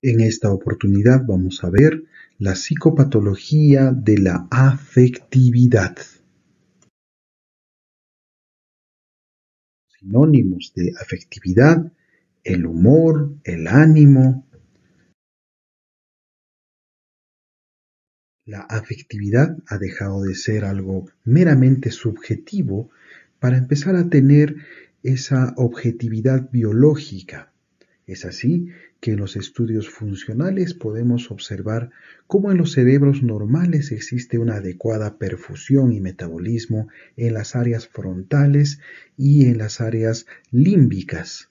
En esta oportunidad vamos a ver la psicopatología de la afectividad. Sinónimos de afectividad: el humor, el ánimo. La afectividad ha dejado de ser algo meramente subjetivo para empezar a tener esa objetividad biológica. Es así que en los estudios funcionales podemos observar cómo en los cerebros normales existe una adecuada perfusión y metabolismo en las áreas frontales y en las áreas límbicas.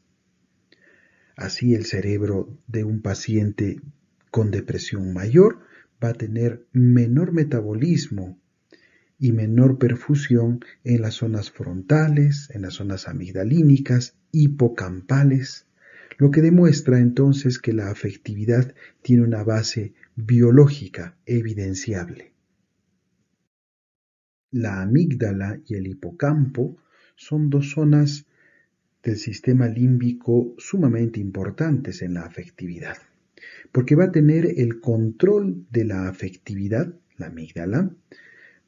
Así el cerebro de un paciente con depresión mayor va a tener menor metabolismo y menor perfusión en las zonas frontales, en las zonas amigdalínicas, hipocampales, lo que demuestra entonces que la afectividad tiene una base biológica evidenciable. La amígdala y el hipocampo son dos zonas del sistema límbico sumamente importantes en la afectividad, porque va a tener el control de la afectividad, la amígdala,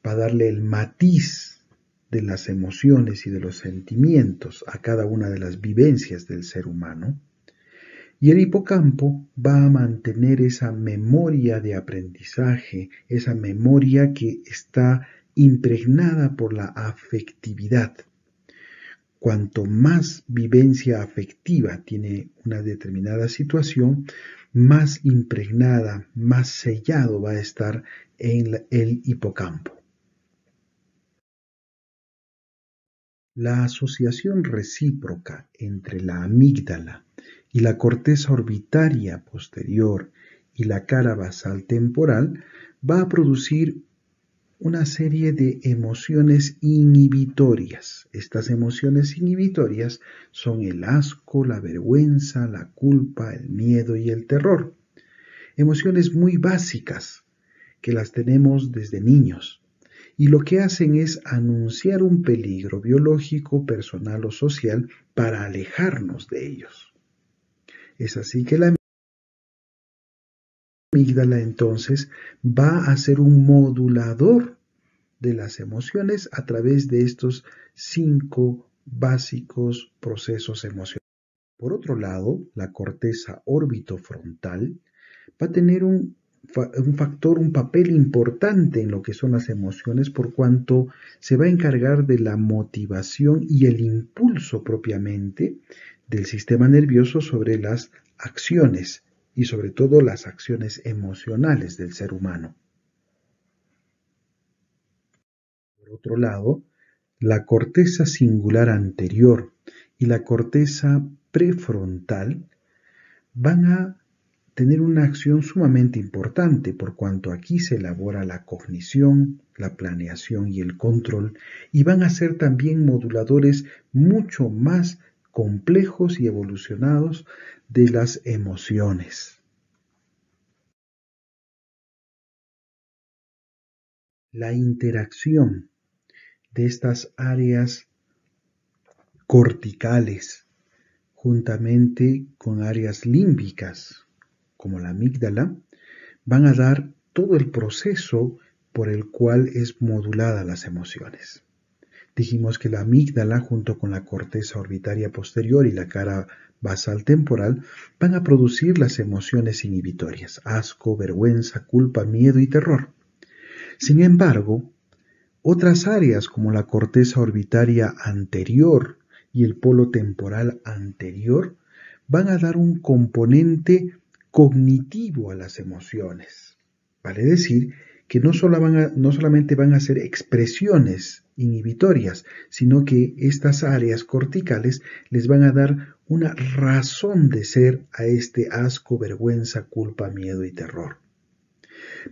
va a darle el matiz de las emociones y de los sentimientos a cada una de las vivencias del ser humano. Y el hipocampo va a mantener esa memoria de aprendizaje, esa memoria que está impregnada por la afectividad. Cuanto más vivencia afectiva tiene una determinada situación, más impregnada, más sellado va a estar en el hipocampo. La asociación recíproca entre la amígdala y la corteza orbitaria posterior y la cara basal temporal va a producir una serie de emociones inhibitorias. Estas emociones inhibitorias son el asco, la vergüenza, la culpa, el miedo y el terror. Emociones muy básicas que las tenemos desde niños y lo que hacen es anunciar un peligro biológico, personal o social para alejarnos de ellos. Es así que la amígdala entonces va a ser un modulador de las emociones a través de estos 5 básicos procesos emocionales. Por otro lado, la corteza orbitofrontal va a tener un factor, un papel importante en lo que son las emociones, por cuanto se va a encargar de la motivación y el impulso propiamente del sistema nervioso sobre las acciones y sobre todo las acciones emocionales del ser humano. Por otro lado, la corteza singular anterior y la corteza prefrontal van a tener una acción sumamente importante, por cuanto aquí se elabora la cognición, la planeación y el control, y van a ser también moduladores mucho más complejos y evolucionados de las emociones. La interacción de estas áreas corticales juntamente con áreas límbicas como la amígdala van a dar todo el proceso por el cual es modulada las emociones. Dijimos que la amígdala junto con la corteza orbitaria posterior y la cara basal temporal van a producir las emociones inhibitorias: asco, vergüenza, culpa, miedo y terror. Sin embargo, otras áreas como la corteza orbitaria anterior y el polo temporal anterior van a dar un componente cognitivo a las emociones. Vale decir que no solamente van a ser expresiones inhibitorias, sino que estas áreas corticales les van a dar una razón de ser a este asco, vergüenza, culpa, miedo y terror.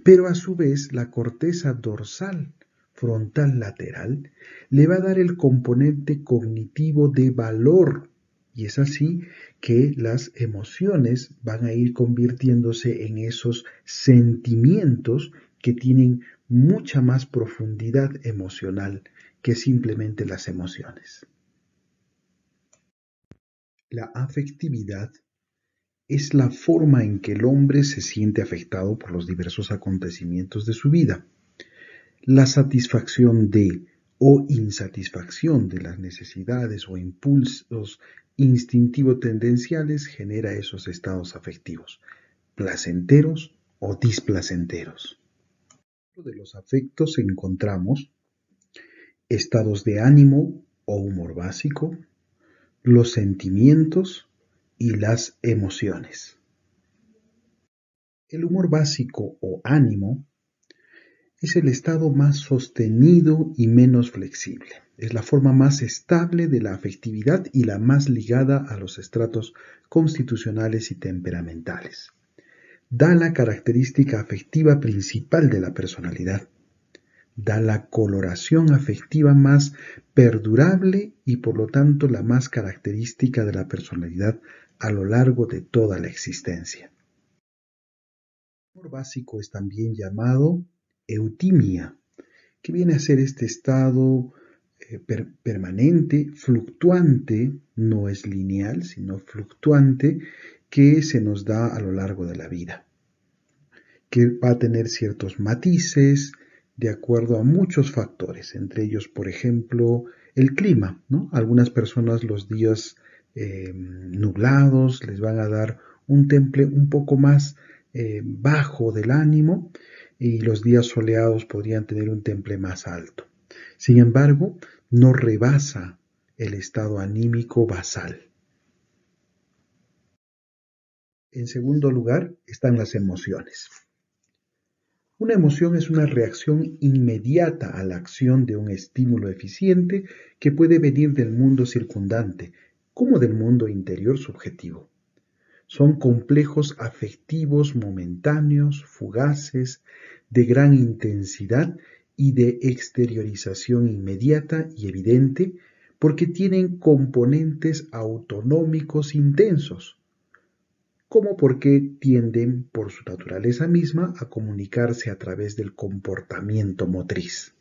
Pero a su vez la corteza dorsal frontal lateral le va a dar el componente cognitivo de valor, y es así que las emociones van a ir convirtiéndose en esos sentimientos que tienen mucha más profundidad emocional que simplemente las emociones. La afectividad es la forma en que el hombre se siente afectado por los diversos acontecimientos de su vida. La satisfacción de o insatisfacción de las necesidades o impulsos instintivo-tendenciales genera esos estados afectivos, placenteros o displacenteros. Dentro de los afectos encontramos estados de ánimo o humor básico, los sentimientos y las emociones. El humor básico o ánimo es el estado más sostenido y menos flexible. Es la forma más estable de la afectividad y la más ligada a los estratos constitucionales y temperamentales. Da la característica afectiva principal de la personalidad. Da la coloración afectiva más perdurable y por lo tanto la más característica de la personalidad a lo largo de toda la existencia. El humor básico es también llamado eutimia, que viene a ser este estado permanente, fluctuante, no es lineal, sino fluctuante, que se nos da a lo largo de la vida, que va a tener ciertos matices de acuerdo a muchos factores, entre ellos, por ejemplo, el clima, ¿no? Algunas personas los días nublados les van a dar un temple un poco más bajo del ánimo y los días soleados podrían tener un temple más alto. Sin embargo, no rebasa el estado anímico basal. En segundo lugar están las emociones. Una emoción es una reacción inmediata a la acción de un estímulo eficiente que puede venir del mundo circundante, como del mundo interior subjetivo. Son complejos afectivos momentáneos, fugaces, de gran intensidad y de exteriorización inmediata y evidente, porque tienen componentes autonómicos intensos, como porque tienden por su naturaleza misma a comunicarse a través del comportamiento motriz.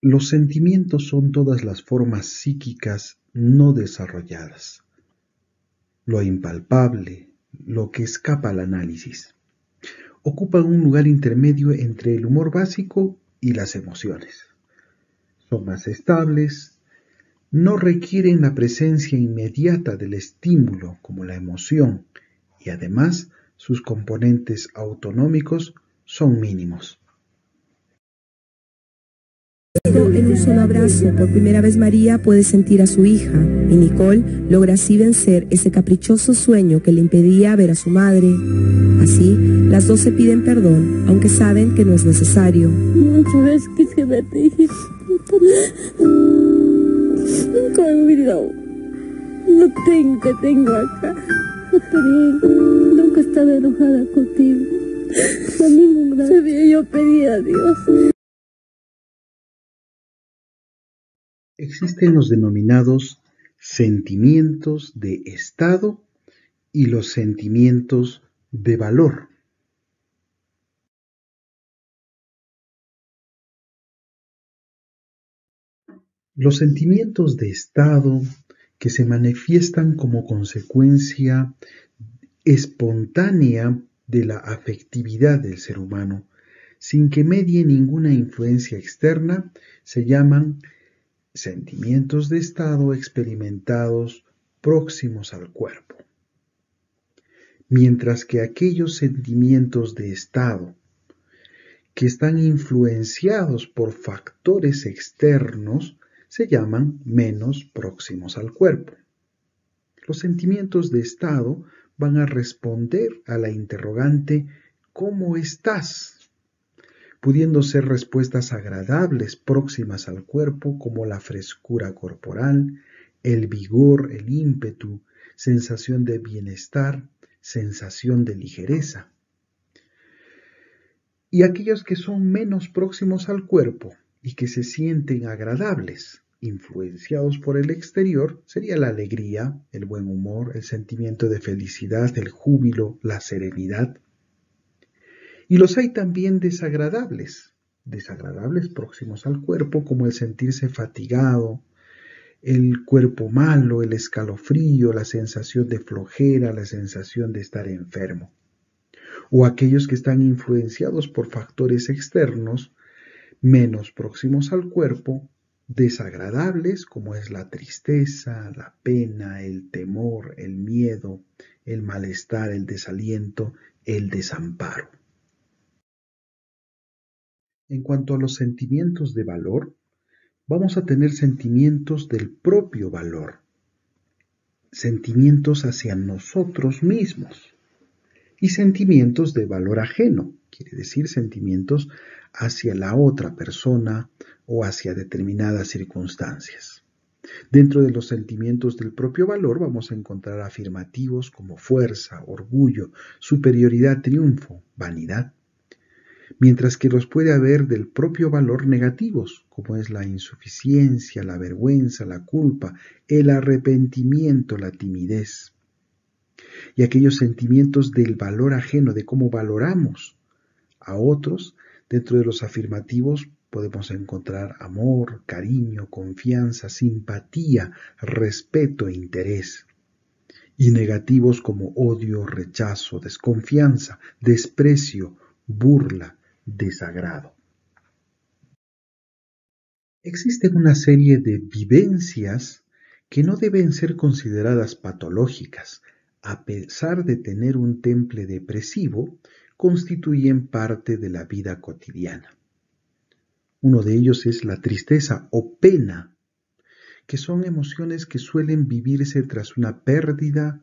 Los sentimientos son todas las formas psíquicas no desarrolladas, lo impalpable, lo que escapa al análisis. Ocupan un lugar intermedio entre el humor básico y las emociones. Son más estables, no requieren la presencia inmediata del estímulo como la emoción y además sus componentes autonómicos son mínimos. En un solo abrazo, por primera vez María puede sentir a su hija y Nicole logra así vencer ese caprichoso sueño que le impedía ver a su madre. Así, las dos se piden perdón, aunque saben que no es necesario. Muchas veces quise verte, hija. Nunca me he olvidado. No te tengo acá. No te bien. Nunca he estado enojada contigo. Lo mismo, gracias. Yo pedí a Dios. Existen los denominados sentimientos de estado y los sentimientos de valor. Los sentimientos de estado que se manifiestan como consecuencia espontánea de la afectividad del ser humano, sin que medie ninguna influencia externa, se llaman sentimientos de estado experimentados próximos al cuerpo. Mientras que aquellos sentimientos de estado que están influenciados por factores externos se llaman menos próximos al cuerpo. Los sentimientos de estado van a responder a la interrogante ¿cómo estás?, pudiendo ser respuestas agradables próximas al cuerpo como la frescura corporal, el vigor, el ímpetu, sensación de bienestar, sensación de ligereza. y aquellos que son menos próximos al cuerpo y que se sienten agradables, influenciados por el exterior, sería la alegría, el buen humor, el sentimiento de felicidad, el júbilo, la serenidad. Y los hay también desagradables, desagradables próximos al cuerpo, como el sentirse fatigado, el cuerpo malo, el escalofrío, la sensación de flojera, la sensación de estar enfermo. O aquellos que están influenciados por factores externos, menos próximos al cuerpo, desagradables como es la tristeza, la pena, el temor, el miedo, el malestar, el desaliento, el desamparo. En cuanto a los sentimientos de valor, vamos a tener sentimientos del propio valor, sentimientos hacia nosotros mismos y sentimientos de valor ajeno, quiere decir sentimientos hacia la otra persona o hacia determinadas circunstancias. Dentro de los sentimientos del propio valor vamos a encontrar afirmativos como fuerza, orgullo, superioridad, triunfo, vanidad, mientras que los puede haber del propio valor negativos, como es la insuficiencia, la vergüenza, la culpa, el arrepentimiento, la timidez. Y aquellos sentimientos del valor ajeno, de cómo valoramos a otros, dentro de los afirmativos podemos encontrar amor, cariño, confianza, simpatía, respeto e interés. Y negativos como odio, rechazo, desconfianza, desprecio, burla, desagrado. Existen una serie de vivencias que no deben ser consideradas patológicas, a pesar de tener un temple depresivo, constituyen parte de la vida cotidiana. Uno de ellos es la tristeza o pena, que son emociones que suelen vivirse tras una pérdida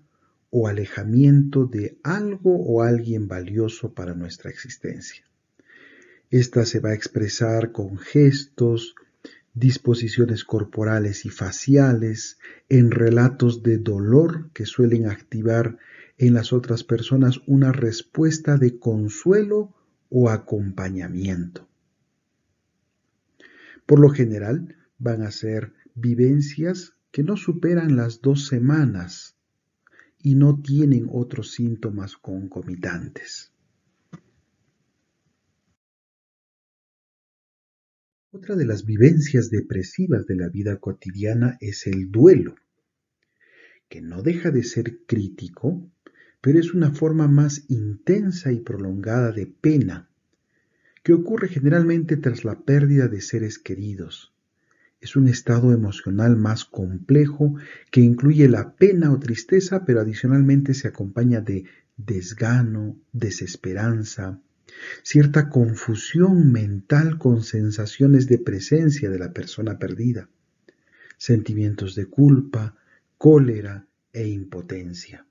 o alejamiento de algo o alguien valioso para nuestra existencia. Esta se va a expresar con gestos, disposiciones corporales y faciales, en relatos de dolor que suelen activar en las otras personas una respuesta de consuelo o acompañamiento. Por lo general, van a ser vivencias que no superan las 2 semanas y no tienen otros síntomas concomitantes. Otra de las vivencias depresivas de la vida cotidiana es el duelo, que no deja de ser crítico, pero es una forma más intensa y prolongada de pena, que ocurre generalmente tras la pérdida de seres queridos. Es un estado emocional más complejo que incluye la pena o tristeza, pero adicionalmente se acompaña de desgano, desesperanza, cierta confusión mental con sensaciones de presencia de la persona perdida, sentimientos de culpa, cólera e impotencia.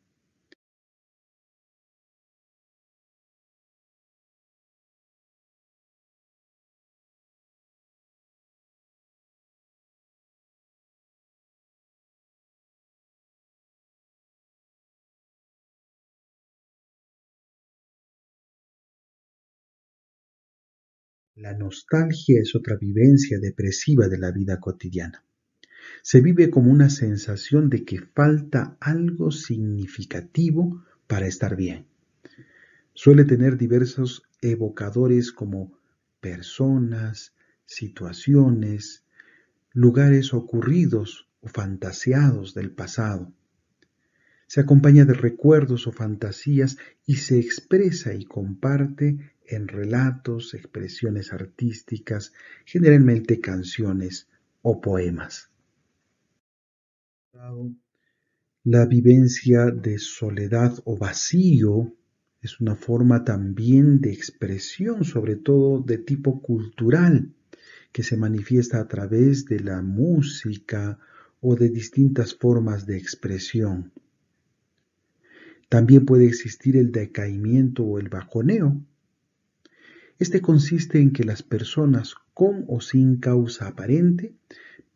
La nostalgia es otra vivencia depresiva de la vida cotidiana. Se vive como una sensación de que falta algo significativo para estar bien. Suele tener diversos evocadores como personas, situaciones, lugares ocurridos o fantaseados del pasado. Se acompaña de recuerdos o fantasías y se expresa y comparte en relatos, expresiones artísticas, generalmente canciones o poemas. La vivencia de soledad o vacío es una forma también de expresión, sobre todo de tipo cultural, que se manifiesta a través de la música o de distintas formas de expresión. También puede existir el decaimiento o el bajoneo. Este consiste en que las personas, con o sin causa aparente,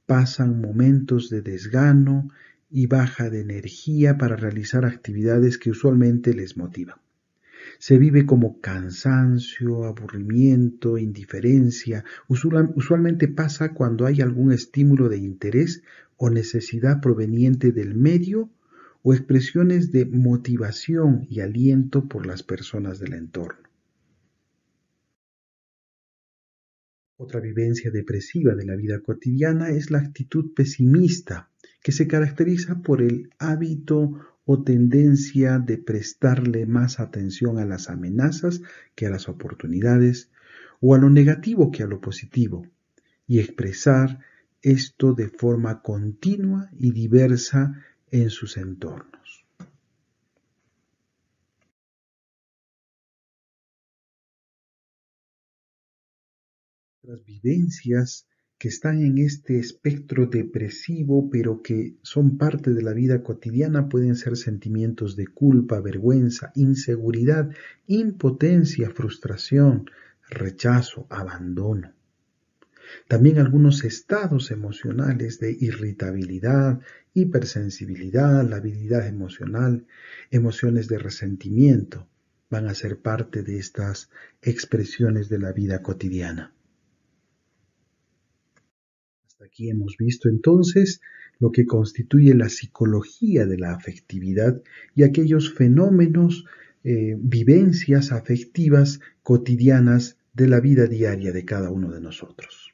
pasan momentos de desgano y baja de energía para realizar actividades que usualmente les motivan. Se vive como cansancio, aburrimiento, indiferencia. Usualmente pasa cuando hay algún estímulo de interés o necesidad proveniente del medio o expresiones de motivación y aliento por las personas del entorno. Otra vivencia depresiva de la vida cotidiana es la actitud pesimista, que se caracteriza por el hábito o tendencia de prestarle más atención a las amenazas que a las oportunidades, o a lo negativo que a lo positivo, y expresar esto de forma continua y diversa en sus entornos. Las vivencias que están en este espectro depresivo, pero que son parte de la vida cotidiana, pueden ser sentimientos de culpa, vergüenza, inseguridad, impotencia, frustración, rechazo, abandono. También algunos estados emocionales de irritabilidad, hipersensibilidad, labilidad emocional, emociones de resentimiento, van a ser parte de estas expresiones de la vida cotidiana. Aquí hemos visto entonces lo que constituye la psicología de la afectividad y aquellos fenómenos, vivencias afectivas cotidianas de la vida diaria de cada uno de nosotros.